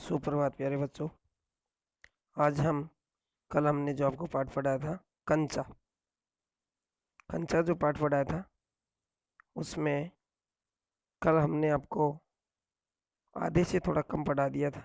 सुप्रभात प्यारे बच्चों। आज हम कल हमने जो आपको पाठ पढ़ाया था कंचा कंचा जो पाठ पढ़ाया था उसमें कल हमने आपको आधे से थोड़ा कम पढ़ा दिया था।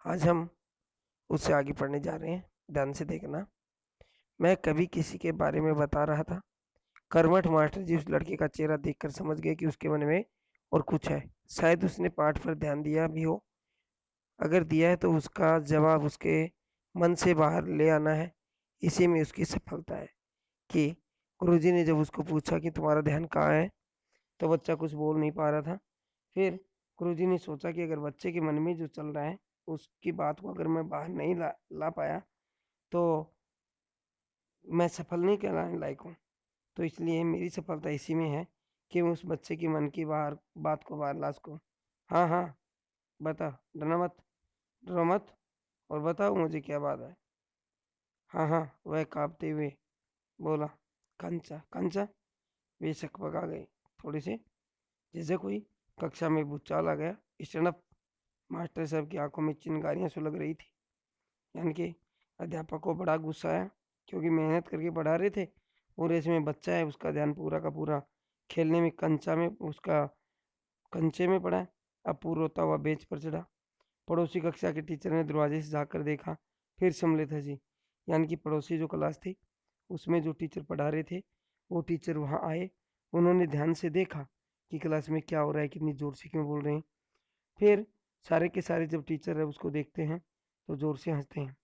आज हम उससे आगे पढ़ने जा रहे हैं। ध्यान से देखना। मैं कभी किसी के बारे में बता रहा था। कर्मठ मास्टर जी उस लड़के का चेहरा देखकर समझ गए कि उसके मन में और कुछ है। शायद उसने पाठ पर ध्यान दिया भी हो। अगर दिया है तो उसका जवाब उसके मन से बाहर ले आना है। इसी में उसकी सफलता है कि गुरुजी ने जब उसको पूछा कि तुम्हारा ध्यान कहाँ है, तो बच्चा कुछ बोल नहीं पा रहा था। फिर गुरुजी ने सोचा कि अगर बच्चे के मन में जो चल रहा है उसकी बात को अगर मैं बाहर नहीं ला पाया तो मैं सफल नहीं कहलाने लायक हूँ। तो इसलिए मेरी सफलता इसी में है कि मैं उस बच्चे के मन की बाहर बात को बाहर ला सकूँ। हाँ हाँ, बता, डरना मत, डरो मत, और बताओ मुझे क्या बात है। हाँ हाँ, वह कांपते हुए बोला, कंचा कंचा। वे सकपका गए थोड़े से, जैसे कोई कक्षा में भूचाल आ गया। Stand up. मास्टर साहब की आंखों में चिंगारियां सुलग रही थी। यानी कि अध्यापक को बड़ा गुस्सा आया, क्योंकि मेहनत करके पढ़ा रहे थे और इसमें बच्चा है, उसका ध्यान पूरा का पूरा खेलने में, कंचा में, उसका कंचे में पड़ा है। अब पूरा रोता हुआ बेंच पर चढ़ा। पड़ोसी कक्षा के टीचर ने दरवाजे से झाँक देखा, फिर सम्मिलित हंसी। यानी कि पड़ोसी जो क्लास थी उसमें जो टीचर पढ़ा रहे थे वो टीचर वहाँ आए। उन्होंने ध्यान से देखा कि क्लास में क्या हो रहा है, कितनी जोर से क्यों बोल रहे हैं। फिर सारे के सारे जब टीचर है उसको देखते हैं तो जोर से हंसते हैं।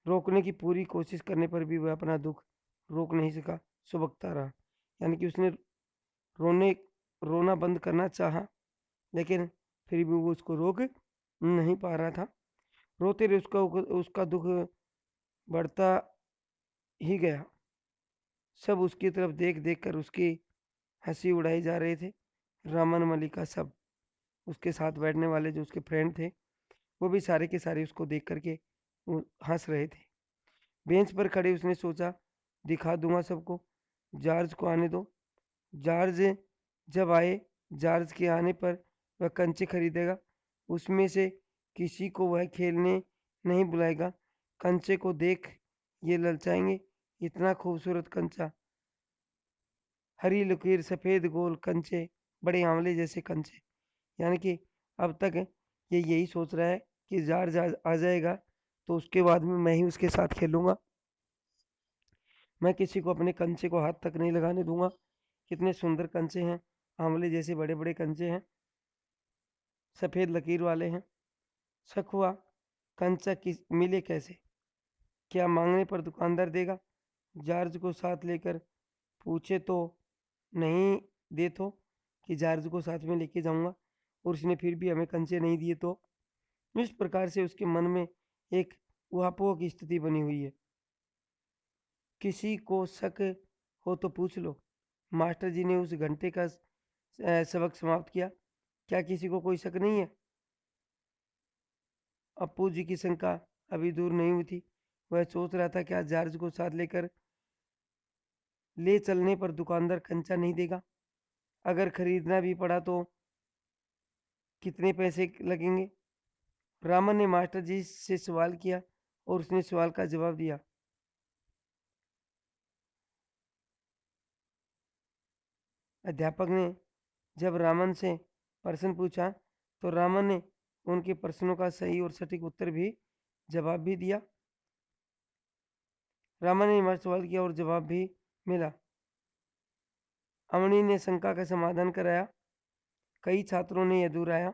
रोकने की पूरी कोशिश करने पर भी वह अपना दुख रोक नहीं सका, सुबकता रहा। यानी कि उसने रोने रोना बंद करना चाहा, लेकिन फिर भी वो उसको रोक नहीं पा रहा था। रोते रहे उसका उसका दुख बढ़ता ही गया। सब उसकी तरफ देख देख कर उसकी हंसी उड़ाई जा रहे थे। रामन, मलिका, सब उसके साथ बैठने वाले जो उसके फ्रेंड थे वो भी सारे के सारे उसको देख करके हंस रहे थे। बेंच पर खड़े उसने सोचा, दिखा दूंगा सबको। जॉर्ज को आने दो। जॉर्ज जब आए, जॉर्ज के आने पर वह कंचे खरीदेगा। उसमें से किसी को वह खेलने नहीं बुलाएगा। कंचे को देख ये ललचाएंगे। इतना खूबसूरत कंचा, हरी लकीर, सफेद गोल कंचे, बड़े आंवले जैसे कंचे। यानी कि अब तक ये यही सोच रहा है कि जॉर्ज आ जाएगा तो उसके बाद में मैं ही उसके साथ खेलूंगा। मैं किसी को अपने कंचे को हाथ तक नहीं लगाने दूंगा। कितने सुंदर कंचे हैं, आंवले जैसे बड़े बड़े कंचे हैं, सफेद लकीर वाले हैं। शक हुआ, कंचा किस मिले कैसे? क्या मांगने पर दुकानदार देगा? जॉर्ज को साथ लेकर पूछे तो नहीं दे तो, कि जॉर्ज को साथ में लेके जाऊंगा और उसने फिर भी हमें कंचे नहीं दिए तो। इस प्रकार से उसके मन में एक ऊहापोह की स्थिति बनी हुई है। किसी को शक हो तो पूछ लो। मास्टर जी ने उस घंटे का सबक समाप्त किया। क्या किसी को कोई शक नहीं है? अप्पू जी की शंका अभी दूर नहीं हुई थी। वह सोच रहा था क्या जॉर्ज को साथ लेकर ले चलने पर दुकानदार कंचा नहीं देगा? अगर खरीदना भी पड़ा तो कितने पैसे लगेंगे? रामन ने मास्टर जी से सवाल किया और उसने सवाल का जवाब दिया। अध्यापक ने जब रामन से प्रश्न पूछा तो रामन ने उनके प्रश्नों का सही और सटीक उत्तर भी जवाब भी दिया। रामन ने मर सवाल किया और जवाब भी मिला। अमनी ने शंका का समाधान कराया। कई छात्रों ने यह दोहराया।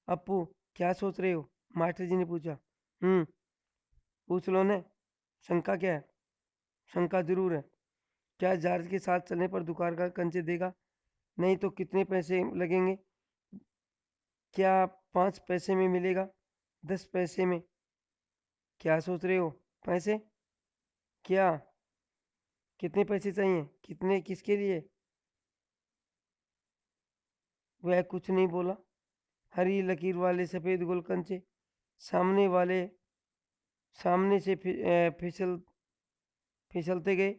अप्पू, क्या सोच रहे हो? मास्टर जी ने पूछा। पूछ लो ने, शंका क्या है? शंका जरूर है। क्या जॉर्ज के साथ चलने पर दुकान का कंचे देगा? नहीं तो कितने पैसे लगेंगे? क्या 5 पैसे में मिलेगा? 10 पैसे में? क्या सोच रहे हो? पैसे? क्या? कितने पैसे चाहिए? कितने, किसके लिए? वह कुछ नहीं बोला। हरी लकीर वाले सफेद गोल कंचे सामने वाले सामने से फिसलते गए।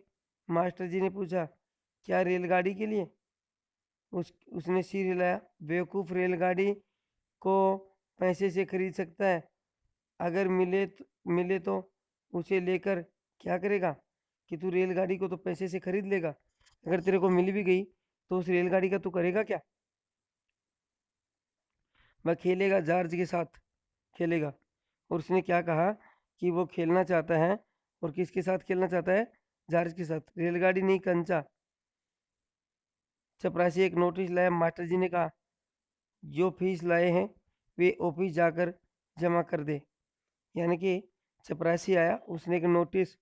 मास्टर जी ने पूछा, क्या रेलगाड़ी के लिए? उसने सिर हिलाया। बेवकूफ, रेलगाड़ी को पैसे से खरीद सकता है। अगर मिले तो उसे लेकर क्या करेगा? कि तू रेलगाड़ी को तो पैसे से खरीद लेगा, अगर तेरे को मिल भी गई तो उस रेलगाड़ी का तू करेगा क्या? वह खेलेगा, जॉर्ज के साथ खेलेगा। और उसने क्या कहा कि वो खेलना चाहता है, और किसके साथ खेलना चाहता है? जॉर्ज के साथ, रेलगाड़ी नहीं, कंचा। चपरासी एक नोटिस लाया। मास्टर जी ने कहा, जो फीस लाए हैं वे ऑफिस जाकर जमा कर दे। यानी कि चपरासी आया, उसने एक नोटिस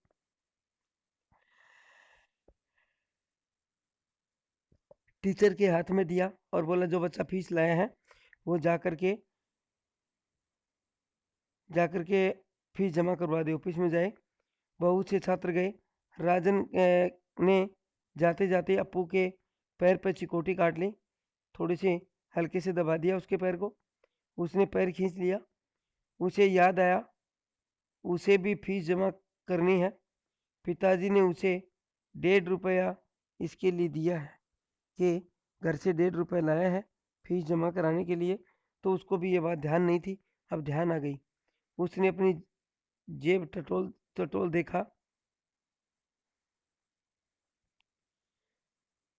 टीचर के हाथ में दिया और बोला, जो बच्चा फीस लाया है वो जाकर के फीस जमा करवा दे। ऑफिस में जाए, बहुत से छात्र गए। राजन ने जाते जाते अप्पू के पैर पर चिकोटी काट ली, थोड़ी सी हल्के से दबा दिया उसके पैर को। उसने पैर खींच लिया। उसे याद आया उसे भी फीस जमा करनी है। पिताजी ने उसे 1.5 रुपया इसके लिए दिया है कि घर से 1.5 रुपया लाया है फीस जमा कराने के लिए। तो उसको भी ये बात ध्यान नहीं थी, अब ध्यान आ गई। उसने अपनी जेब टटोल टटोल देखा।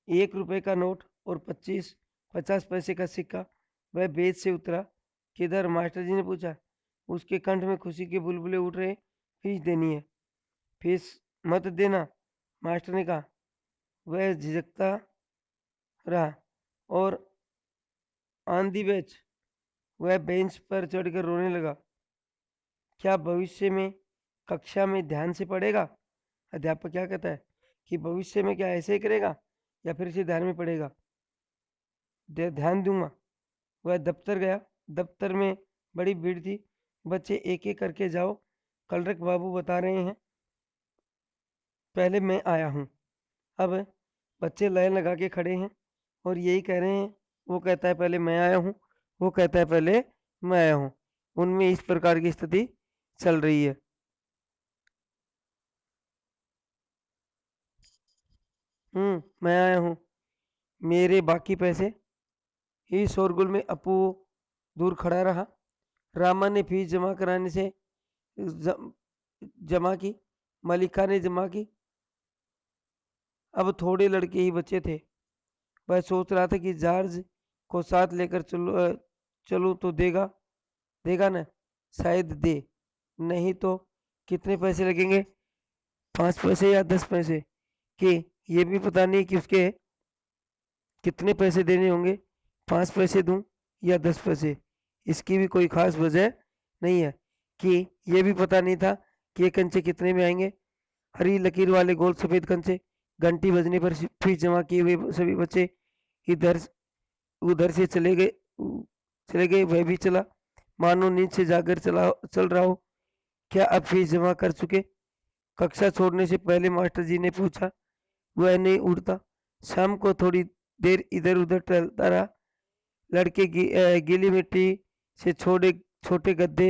1 रुपए का नोट और 50 पैसे का सिक्का। वह बेंच से उतरा। किधर? मास्टर जी ने पूछा। उसके कंठ में खुशी के बुलबुले उठ रहे। फीस देनी है। फीस मत देना, मास्टर ने कहा। वह झिझकता रहा और आंधी बेच वह बेंच पर चढ़कर रोने लगा। क्या भविष्य में कक्षा में ध्यान से पढ़ेगा? अध्यापक क्या कहता है कि भविष्य में क्या ऐसे ही करेगा या फिर इसे ध्यान में पढ़ेगा? ध्यान दूंगा। वह दफ्तर गया। दफ्तर में बड़ी भीड़ थी। बच्चे एक एक करके जाओ, कलरक बाबू बता रहे हैं, पहले मैं आया हूँ। अब बच्चे लाइन लगा के खड़े हैं और यही कह रहे हैं। वो कहता है पहले मैं आया हूँ, वो कहता है पहले मैं आया हूँ। उनमें इस प्रकार की स्थिति चल रही है। मैं आया हूँ। मेरे बाकी पैसे? इस शोरगुल में अपू दूर खड़ा रहा। रामा ने फीस जमा कराने से ज- जमा की। मलिका ने जमा की। अब थोड़े लड़के ही बचे थे। वह सोच रहा था कि जॉर्ज को साथ लेकर चलूं तो देगा देगा ना? शायद दे। नहीं तो कितने पैसे लगेंगे? 5 पैसे या 10 पैसे? कि ये भी पता नहीं कि उसके कितने पैसे देने होंगे। 5 पैसे दूं या 10 पैसे, इसकी भी कोई खास वजह नहीं है। कि ये भी पता नहीं था कि ये कंचे कितने में आएंगे। हरी लकीर वाले गोल सफेद कंचे। घंटी बजने पर फीस जमा किए हुए सभी बच्चे इधर उधर से चले गए। वह भी चला, मानो नींद से जाकर चल रहा हो। क्या अब फीस जमा कर चुके? कक्षा छोड़ने से पहले मास्टर जी ने पूछा। वह नहीं उठता। शाम को थोड़ी देर इधर उधर टहलता रहा। लड़के गीली मिट्टी से छोटे छोटे गड्ढे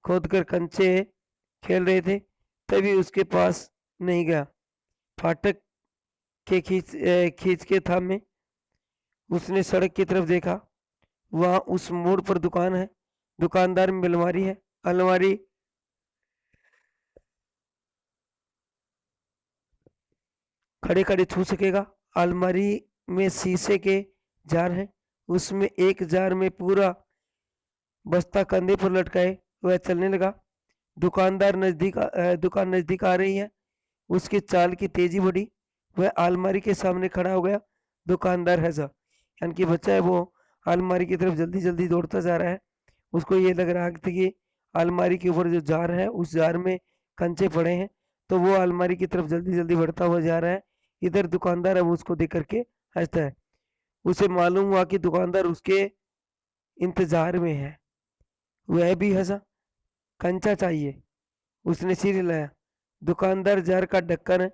खोदकर कंचे खेल रहे थे। तभी उसके पास नहीं गया। फाटक के खींच के थामे। उसने सड़क की तरफ देखा। वहां उस मोड़ पर दुकान है। दुकानदार में अलमारी है। अलमारी खड़े खड़े छू सकेगा। अलमारी में शीशे के जार हैं। उसमें एक जार में पूरा बस्ता कंधे पर लटकाए वह चलने लगा। दुकान नजदीक आ रही है। उसकी चाल की तेजी बढ़ी। वह अलमारी के सामने खड़ा हो गया। दुकानदार हंसा। यानी कि बच्चा है वो अलमारी की तरफ जल्दी जल्दी दौड़ता जा रहा है। उसको ये लग रहा था कि अलमारी के ऊपर जो जार है उस जार में कंचे पड़े हैं, तो वो अलमारी की तरफ जल्दी जल्दी बढ़ता हुआ जा रहा है। इधर दुकानदार अब उसको देख करके हंसता है। उसे मालूम हुआ कि दुकानदार उसके इंतजार में है। वह भी हंसा। कंचा चाहिए? उसने सिर हिलाया। दुकानदार जार का ढक्कन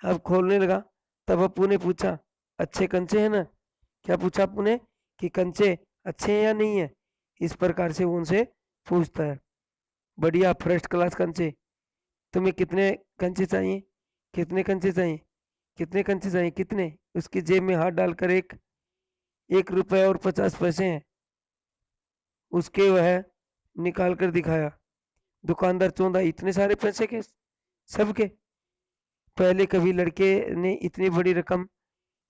अब खोलने लगा। तब अप्पू ने पूछा, अच्छे कंचे हैं ना? क्या पूछा अप्पू ने? कि कंचे अच्छे हैं या नहीं है? इस प्रकार से वो उनसे पूछता है। बढ़िया फर्स्ट क्लास कंचे। तुम्हें कितने कंचे चाहिए? कितने कंचे चाहिए? कितने कंचे चाहिए? कितने? उसकी जेब में हाथ डालकर 1 रुपए और 50 पैसे हैं उसके। वह निकाल कर दिखाया। दुकानदार चौंधा, इतने सारे पैसे के? सबके? पहले कभी लड़के ने इतनी बड़ी रकम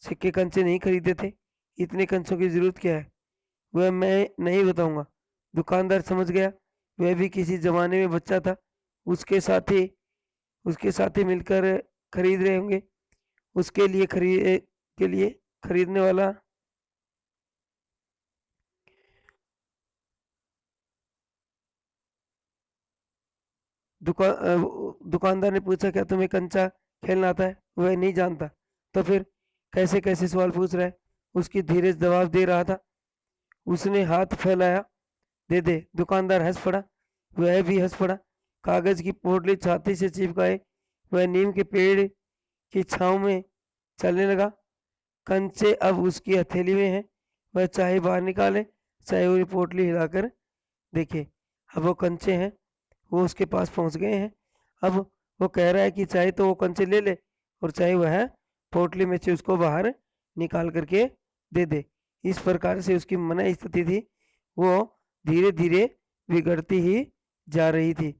सिक्के कंचे नहीं खरीदे थे। इतने कंचों की जरूरत क्या है? वह मैं नहीं बताऊंगा। दुकानदार समझ गया वह भी किसी जमाने में बच्चा था। उसके साथी उसके साथी मिलकर खरीद रहे होंगे। उसके लिए खरीदने वाला। दुकानदार ने पूछा, क्या तुम्हें कंचा खेलना आता है? वह नहीं जानता। तो फिर कैसे कैसे सवाल पूछ रहा है? उसकी धीरज जवाब दे रहा था। उसने हाथ फैलाया, दे दे। दुकानदार हंस पड़ा, वह भी हंस पड़ा। कागज की पोटली छाती से चिपकाए वह नीम के पेड़ की छांव में चलने लगा। कंचे अब उसकी हथेली में है। वह चाहे बाहर निकाले, चाहे वो पोटली हिलाकर देखे। अब वो कंचे हैं, वो उसके पास पहुंच गए हैं। अब वो कह रहा है कि चाहे तो वो कंचे ले ले, और चाहे वह पोटली में से उसको बाहर निकाल करके दे दे। इस प्रकार से उसकी मन स्थिति थी, वो धीरे धीरे बिगड़ती ही जा रही थी।